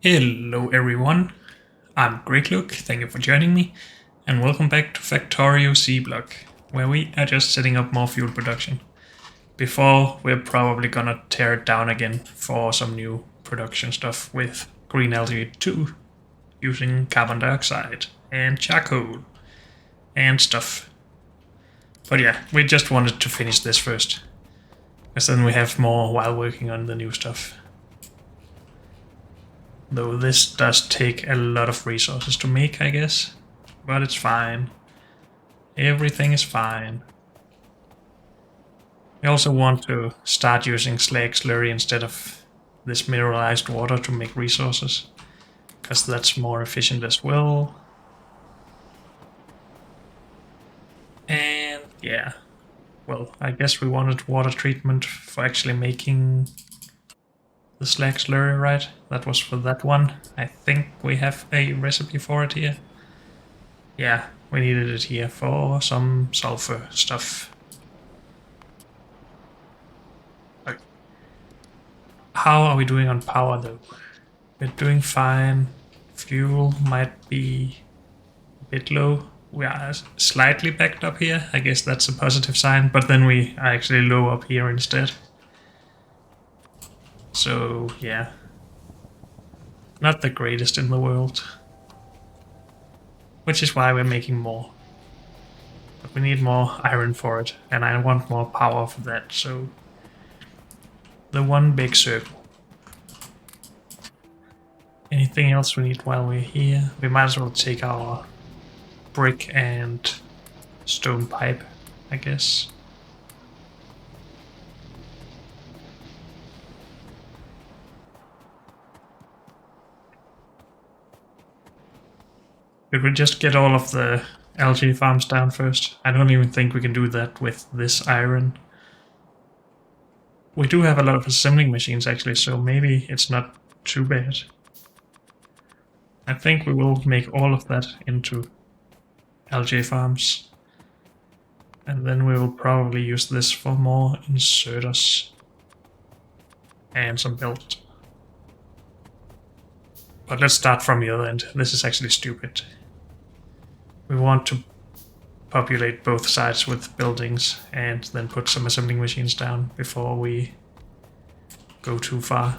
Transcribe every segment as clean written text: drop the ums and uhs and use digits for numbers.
Hello everyone, I'm Greg Luke, thank you for joining me, and welcome back to Factorio C block, where we are just setting up more fuel production. Before, we're probably gonna tear it down again for some new production stuff with green algae too, using carbon dioxide and charcoal and stuff. But yeah, we just wanted to finish this first, because then we have more while working on the new stuff. Though this does take a lot of resources to make, I guess. But it's fine. Everything is fine. We also want to start using slag slurry instead of this mineralized water to make resources, because that's more efficient as well. And yeah, well, I guess we wanted water treatment for actually making the slag slurry, right? That was for that one. I think we have a recipe for it here. Yeah, we needed it here for some sulfur stuff. Okay. How are we doing on power though? We're doing fine. Fuel might be a bit low. We are slightly backed up here. I guess that's a positive sign, but then we are actually low up here instead. So yeah, not the greatest in the world. Which is why we're making more. But we need more iron for it, and I want more power for that, so the one big circle. Anything else we need while we're here? We might as well take our brick and stone pipe, I guess. Could we just get all of the algae farms down first? I don't even think we can do that with this iron. We do have a lot of assembling machines actually, so maybe it's not too bad. I think we will make all of that into algae farms. And then we will probably use this for more inserters. And some belt. But let's start from the other end. This is actually stupid. We want to populate both sides with buildings and then put some assembling machines down before we go too far.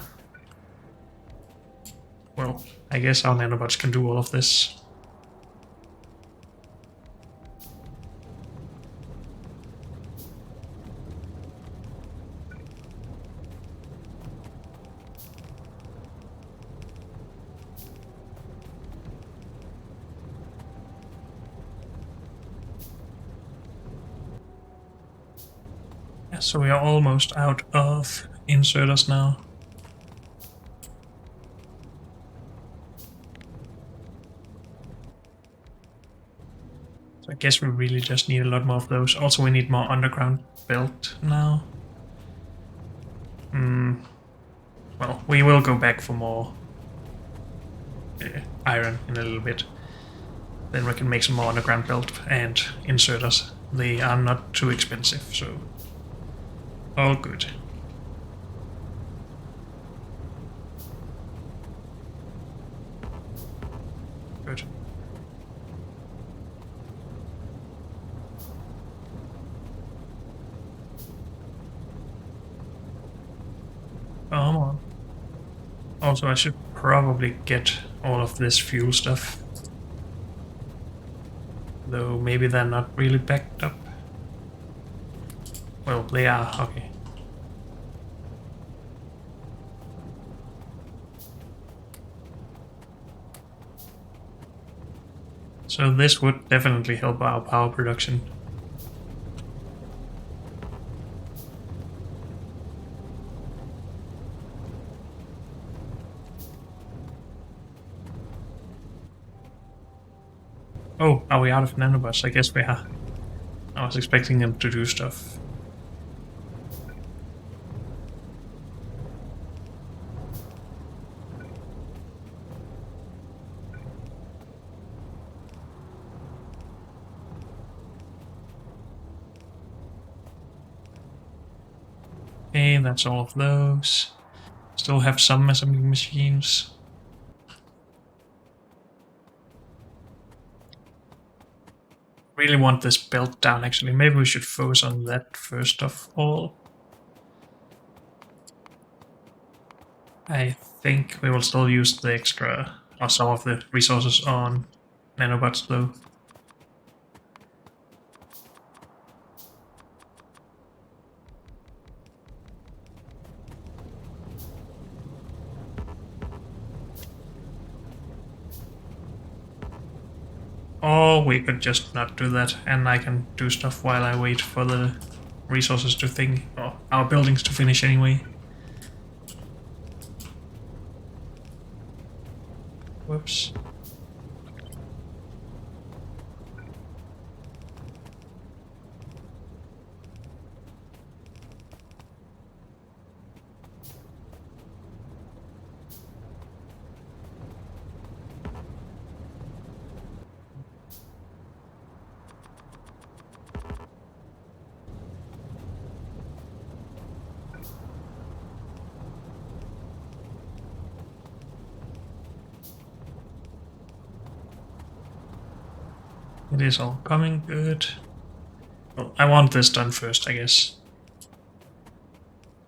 Well, I guess our nanobots can do all of this. Yeah, so we are almost out of inserters now. So I guess we really just need a lot more of those. Also, we need more underground belt now. Well, we will go back for more iron in a little bit. Then we can make some more underground belt and inserters. They are not too expensive, so all good. Good. Come on. Also, I should probably get all of this fuel stuff. Though maybe they're not really backed up. Well, they are, okay. So this would definitely help our power production. Oh, are we out of nanobots? I guess we are. I was expecting them to do stuff. Okay, that's all of those. Still have some assembling machines. Really want this belt down actually. Maybe we should focus on that first of all. I think we will still use the extra, or some of the resources on nanobots though. Or we could just not do that, and I can do stuff while I wait for the resources to think, or our buildings to finish anyway. Whoops. It is all coming good. Well, I want this done first, I guess.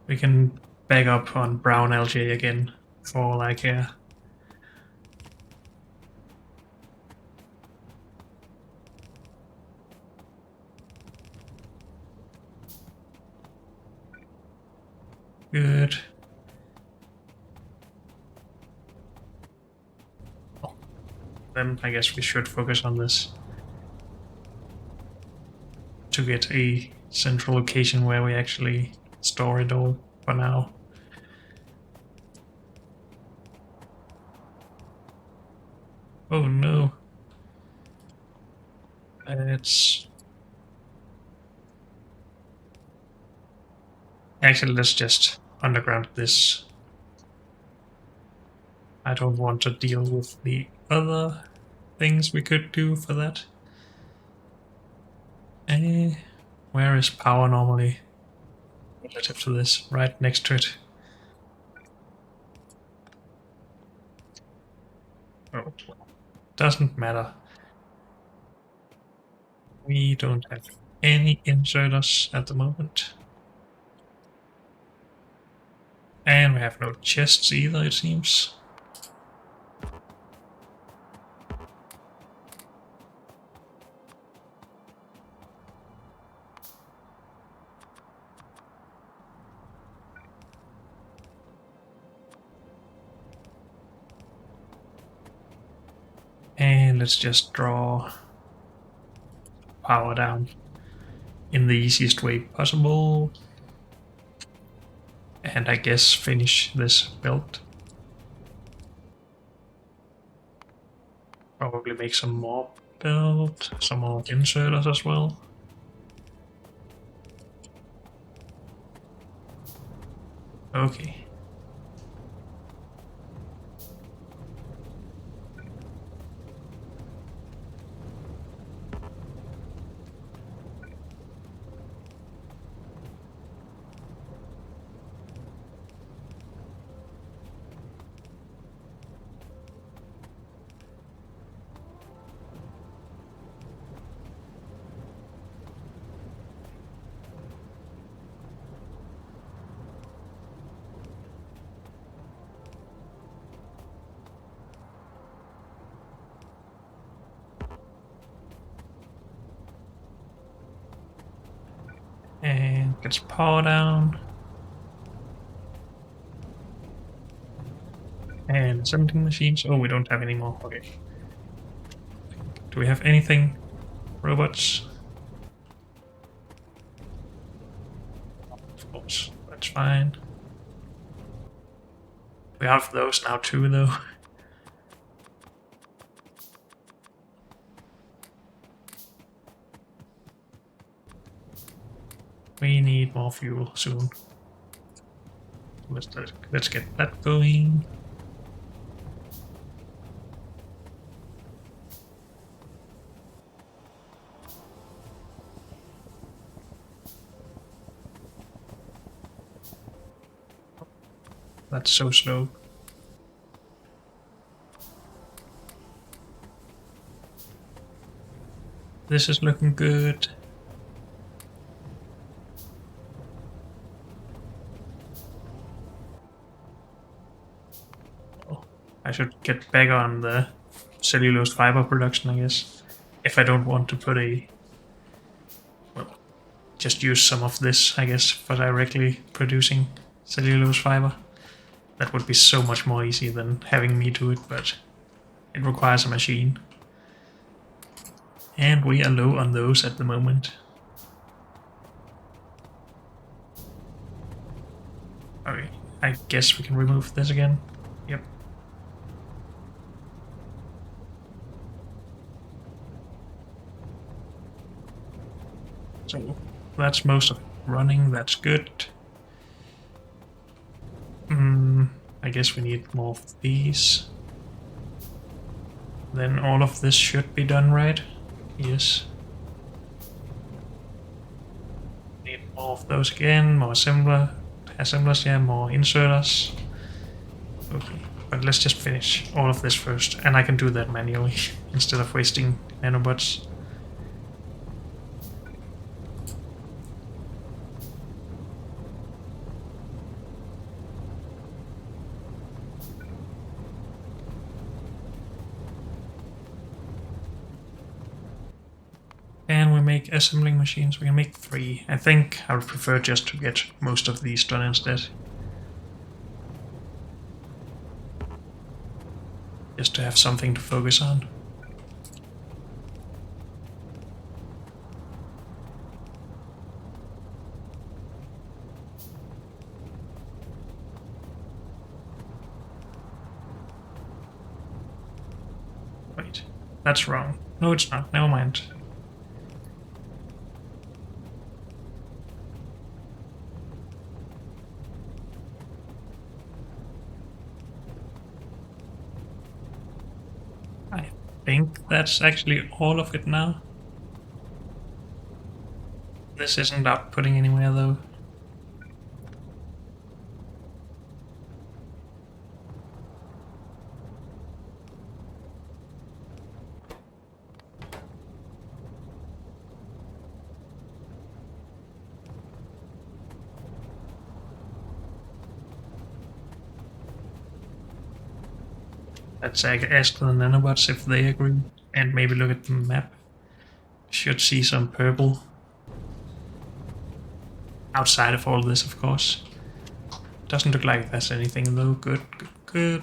We can back up on brown algae again for all I care. Good. Well, then I guess we should focus on this to get a central location where we actually store it all for now. Oh no. It's... Actually, let's just underground this. I don't want to deal with the other things we could do for that. Where is power normally relative to this? Right next to it. Oh, doesn't matter. We don't have any inserters at the moment. And we have no chests either, it seems. And let's just draw power down in the easiest way possible. And I guess finish this build. Probably make some more build, some more inserters as well. Okay. And gets power down. And 17 machines. Oh, we don't have any more. Okay. Do we have anything? Robots? Of course, that's fine. We have those now too, though. We need more fuel soon. Let's get that going. That's so slow. This is looking good. Oh, I should get back on the cellulose fiber production, I guess. If I don't want to put a... Well, just use some of this, I guess, for directly producing cellulose fiber. That would be so much more easy than having me do it, but it requires a machine. And we are low on those at the moment. Okay, I guess we can remove this again. Yep. So that's most of it running, that's good. I guess we need more of these. Then all of this should be done, right? Yes. Need more of those again, more assemblers, yeah, more inserters. Okay, but let's just finish all of this first, and I can do that manually instead of wasting nanobots. And we make assembling machines. We can make 3. I think I would prefer just to get most of these done instead. Just to have something to focus on. Wait, that's wrong. No, it's not. Never mind. I think that's actually all of it now. This isn't outputting anywhere though. Let's ask the nanobots if they agree, and maybe look at the map. Should see some purple. Outside of all this, of course. Doesn't look like there's anything though. Good, good, good.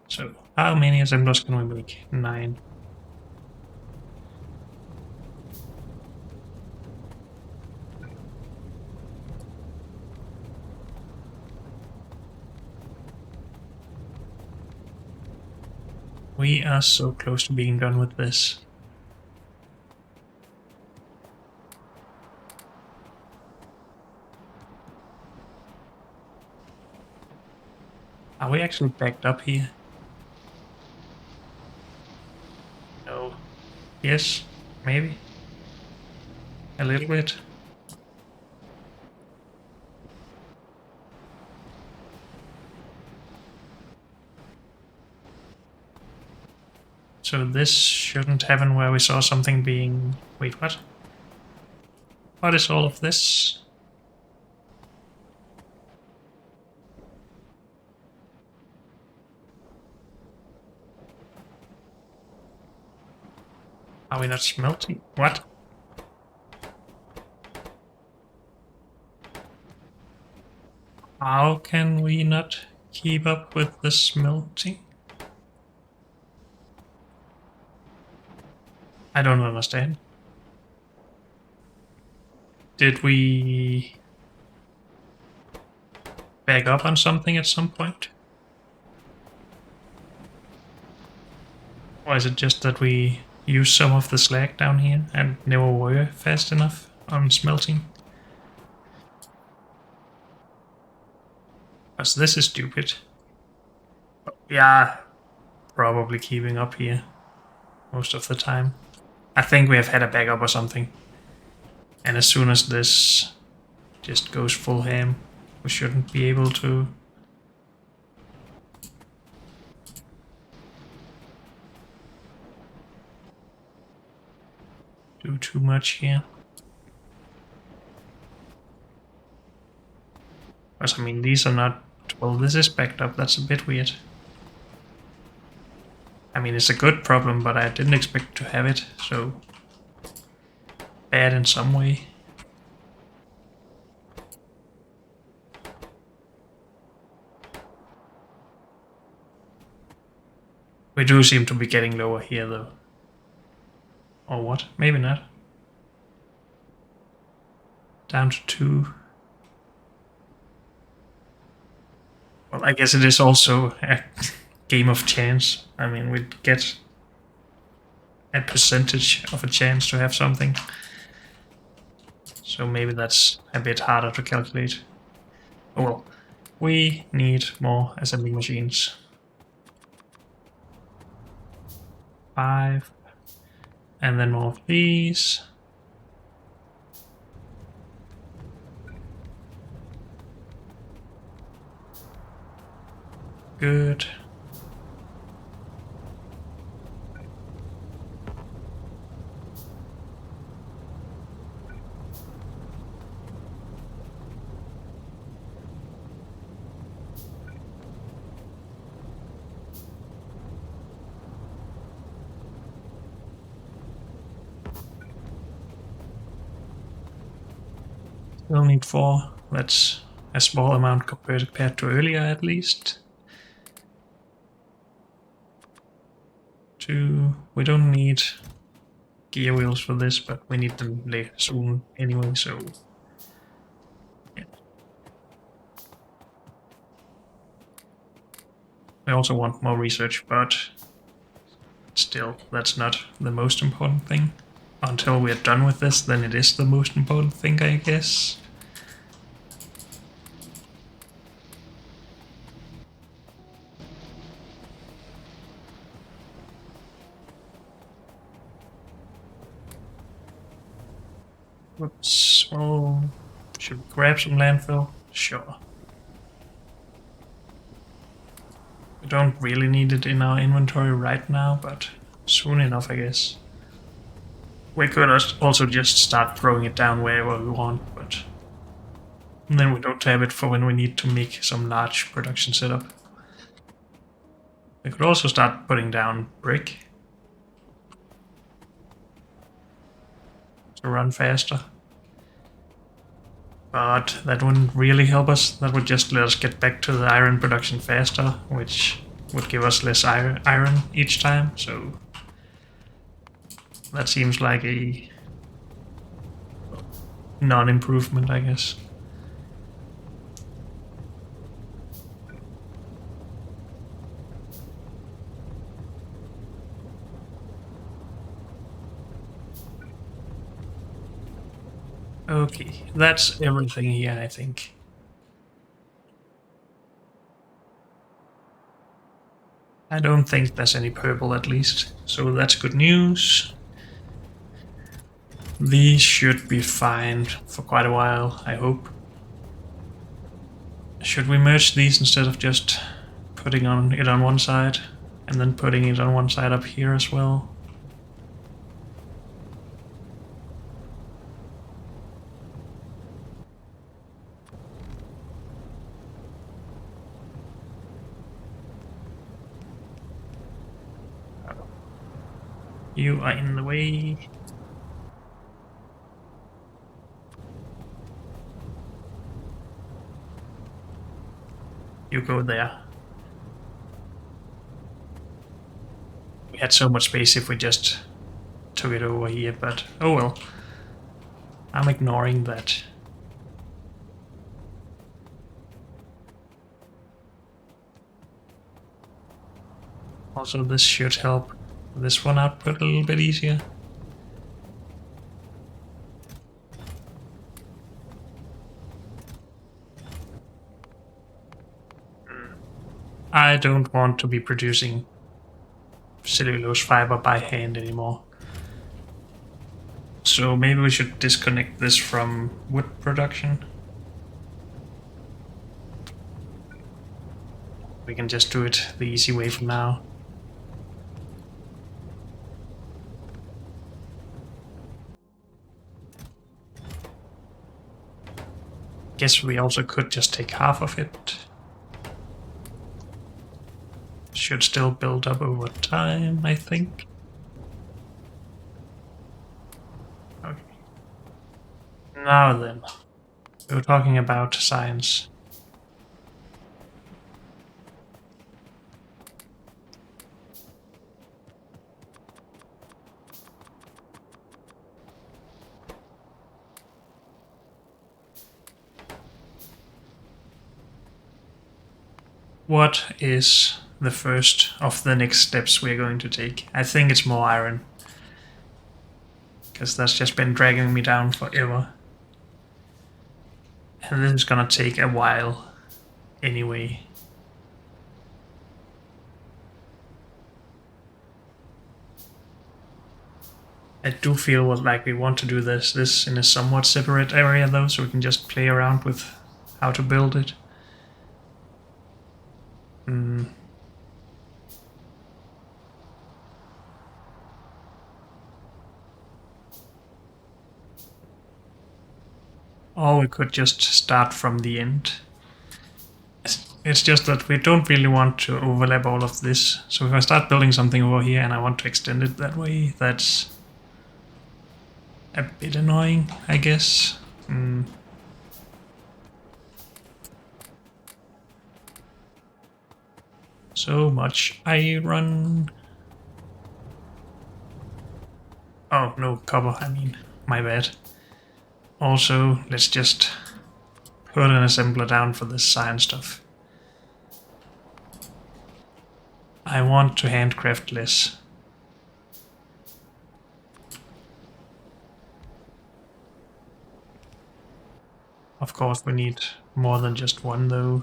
So, how many assemblers can we make? 9. We are so close to being done with this. Are we actually backed up here? No. Yes, maybe. A little bit. So this shouldn't happen where we saw something being... Wait, what? What is all of this? Are we not smelting? What? How can we not keep up with the smelting? I don't understand. Did we back up on something at some point? Or is it just that we use some of the slag down here and never were fast enough on smelting? Because this is stupid. Yeah, probably keeping up here most of the time. I think we have had a backup or something. And as soon as this just goes full ham, we shouldn't be able to... do too much here. Because, I mean, these are not... Well, this is backed up. That's a bit weird. I mean, it's a good problem, but I didn't expect to have it, so... Bad in some way. We do seem to be getting lower here, though. Or what? Maybe not. Down to 2. Well, I guess it is also a game of chance. I mean, we get a percentage of a chance to have something. So maybe that's a bit harder to calculate. Oh well, we need more assembly machines. 5. And then more of these. Good. Still need 4. That's a small amount compared to earlier, at least. 2. We don't need gear wheels for this, but we need them later soon anyway, so... Yeah. I also want more research, but still, that's not the most important thing. Until we're done with this, then it is the most important thing, I guess. Whoops. Well, should we grab some landfill? Sure. We don't really need it in our inventory right now, but soon enough, I guess. We could also just start throwing it down wherever we want, but then we don't have it for when we need to make some large production setup. We could also start putting down brick to run faster. But that wouldn't really help us. That would just let us get back to the iron production faster, which would give us less iron each time, so that seems like a non-improvement, I guess. Okay, that's everything here, I think. I don't think there's any purple, at least, so that's good news. These should be fine for quite a while, I hope. Should we merge these instead of just putting it on one side and then putting it on one side up here as well? You are in the way. You go there. We had so much space if we just took it over here, but oh well. I'm ignoring that. Also, this should help this one output a little bit easier. I don't want to be producing cellulose fiber by hand anymore. So maybe we should disconnect this from wood production. We can just do it the easy way for now. Guess we also could just take half of it. Should still build up over time, I think. Okay. Now then, we were talking about science. What is the first of the next steps we're going to take? I think it's more iron. Because that's just been dragging me down forever. And this is gonna take a while anyway. I do feel like we want to do this in a somewhat separate area though, so we can just play around with how to build it. Or we could just start from the end. It's just that we don't really want to overlap all of this. So if I start building something over here and I want to extend it that way, that's a bit annoying, I guess. So much iron. Oh, no, copper, I mean, my bad. Also, let's just put an assembler down for this science stuff. I want to handcraft less. Of course, we need more than just one, though.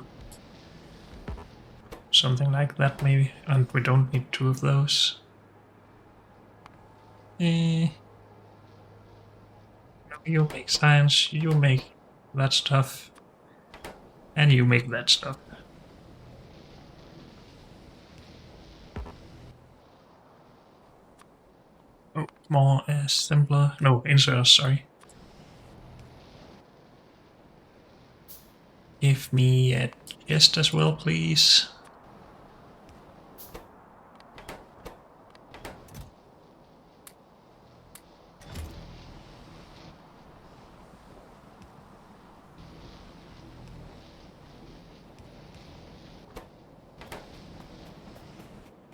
Something like that, maybe. And we don't need two of those. You make science, you make that stuff, and you make that stuff. Oh, more assembler. No, inserters, sorry. Give me a chest as well, please.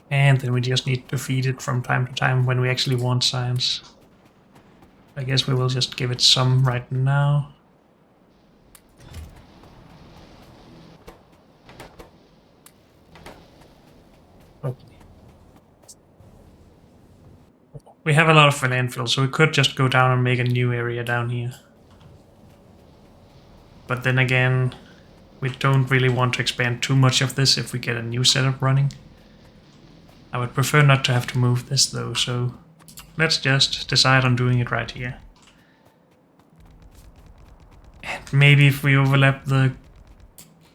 And then we just need to feed it from time to time when we actually want science. I guess we will just give it some right now. Okay. We have a lot of landfill, so we could just go down and make a new area down here. But then again, we don't really want to expand too much of this if we get a new setup running. I would prefer not to have to move this though, so let's just decide on doing it right here. And maybe if we overlap the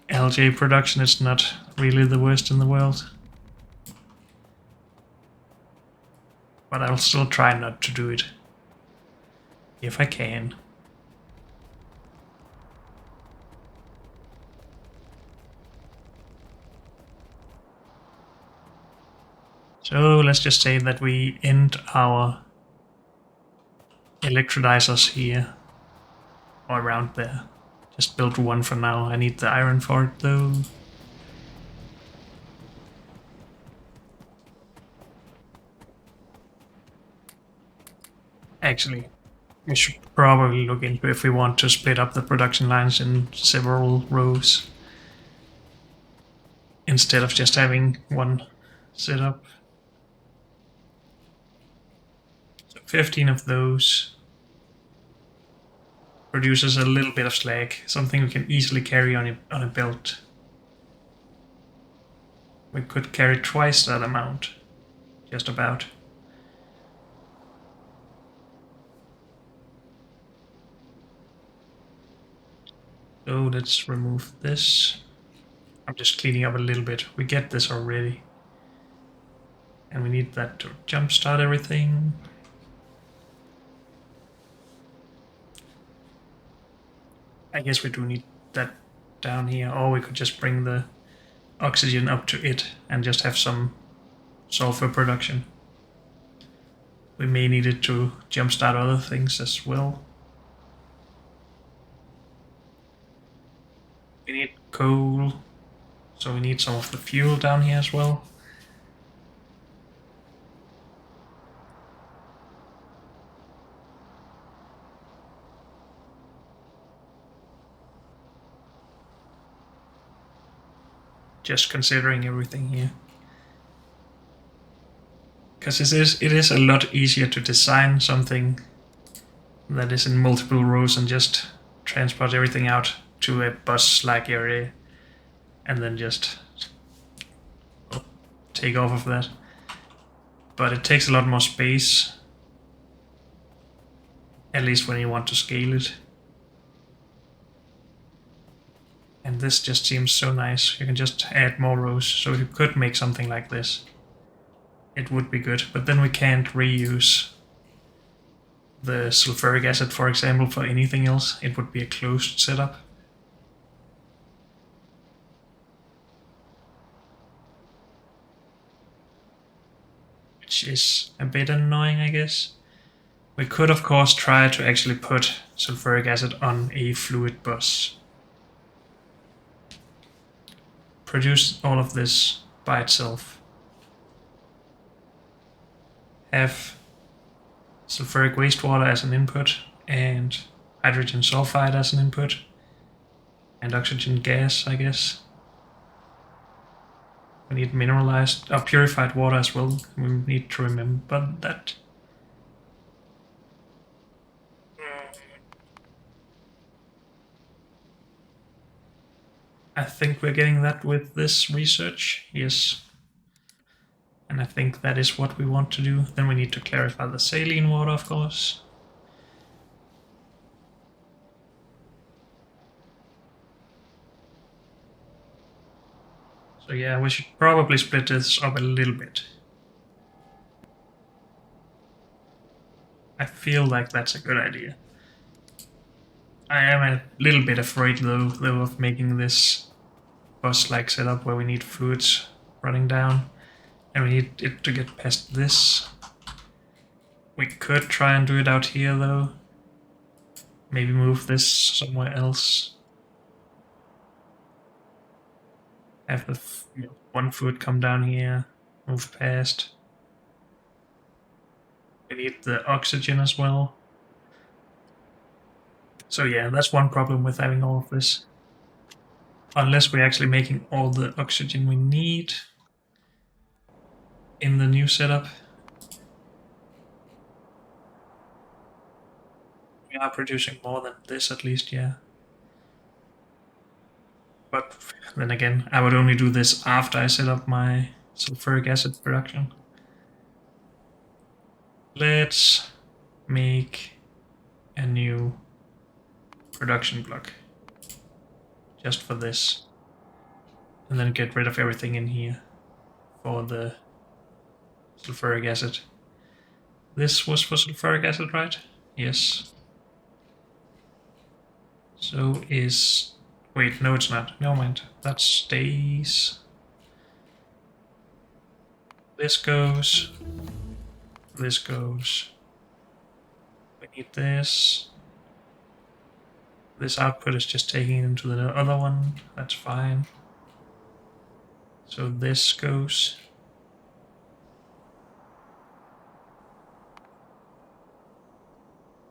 algae production, it's not really the worst in the world. But I'll still try not to do it. If I can. So let's just say that we end our electrolyzers here. Or around there. Just build one for now. I need the iron for it though. Actually, we should probably look into if we want to split up the production lines in several rows. Instead of just having one setup. So 15 of those produces a little bit of slag, something we can easily carry on a belt. We could carry twice that amount, just about. So let's remove this. I'm just cleaning up a little bit. We get this already. And we need that to jumpstart everything. I guess we do need down here, or we could just bring the oxygen up to it and just have some sulfur production. We may need it to jumpstart other things as well. We need coal, so we need some of the fuel down here as well. Just considering everything here. Because it is a lot easier to design something that is in multiple rows and just transport everything out to a bus-like area and then just take off of that. But it takes a lot more space, at least when you want to scale it. And this just seems so nice. You can just add more rows, so you could make something like this. It would be good, but then we can't reuse the sulfuric acid, for example, for anything else. It would be a closed setup. Which is a bit annoying, I guess. We could, of course, try to actually put sulfuric acid on a fluid bus. Produce all of this by itself. Have sulfuric wastewater as an input and hydrogen sulfide as an input and oxygen gas, I guess. We need mineralized or purified water as well. We need to remember that. I think we're getting that with this research, yes. And I think that is what we want to do. Then we need to clarify the saline water, of course. So yeah, we should probably split this up a little bit. I feel like that's a good idea. I am a little bit afraid though of making this bus-like setup where we need fluids running down and we need it to get past this. We could try and do it out here though. Maybe move this somewhere else. Have the one fluid come down here, move past. We need the oxygen as well. So yeah, that's one problem with having all of this. Unless we're actually making all the oxygen we need in the new setup. We are producing more than this at least, yeah. But then again, I would only do this after I set up my sulfuric acid production. Let's make a new production block just for this. And then get rid of everything in here for the sulfuric acid. This was for sulfuric acid, right? Yes. So is... Wait, no it's not. Never mind. That stays. This goes. This goes. We need this. This output is just taking it into the other one. That's fine. So this goes.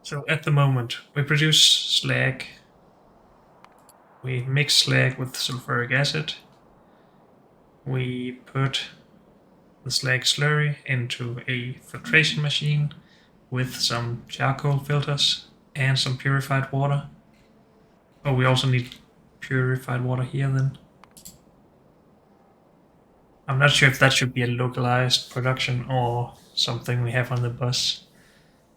So at the moment, we produce slag. We mix slag with sulfuric acid. We put the slag slurry into a filtration machine with some charcoal filters and some purified water. Oh, we also need purified water here then. I'm not sure if that should be a localized production or something we have on the bus.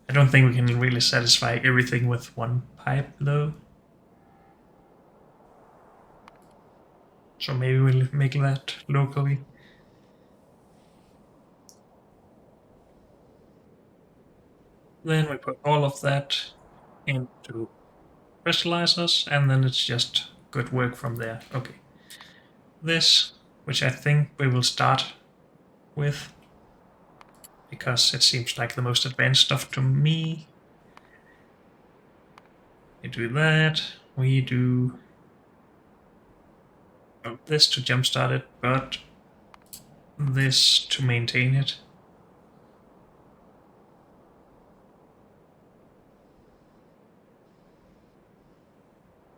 I don't think we can really satisfy everything with one pipe though. So maybe we'll make that locally. Then we put all of that into crystallizers and then it's just good work from there. Okay. This, which I think we will start with, because it seems like the most advanced stuff to me. We do that. We do this to jumpstart it, but this to maintain it.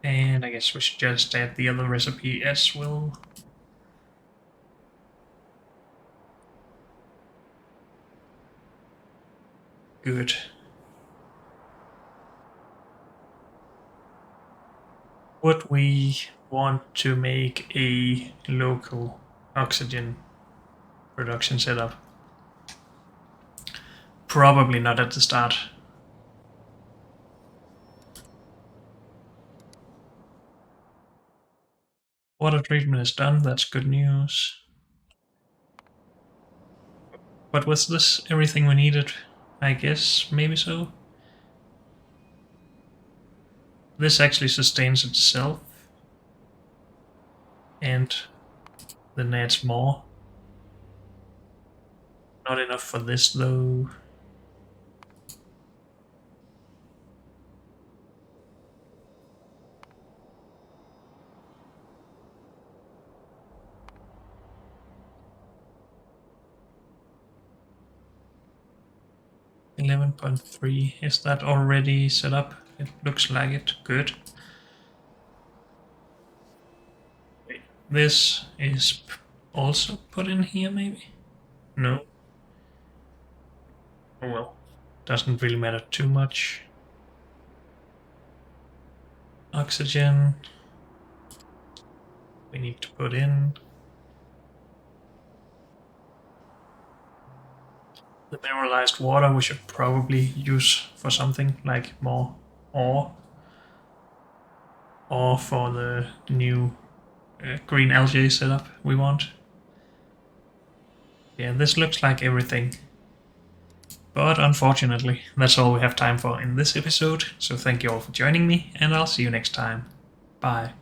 And I guess we should just add the other recipe as well. Good. Would we want to make a local oxygen production setup? Probably not at the start. Water treatment is done, that's good news. But was this everything we needed? I guess, maybe so. This actually sustains itself. And then adds more. Not enough for this though. $11.3. Is that already set up? It looks like it. Good. This is also put in here, maybe? No. Oh well. Doesn't really matter too much. Oxygen. We need to put in. The mineralized water we should probably use for something like more ore. Or for the new green algae setup we want. Yeah, this looks like everything. But unfortunately, that's all we have time for in this episode, so thank you all for joining me, and I'll see you next time. Bye.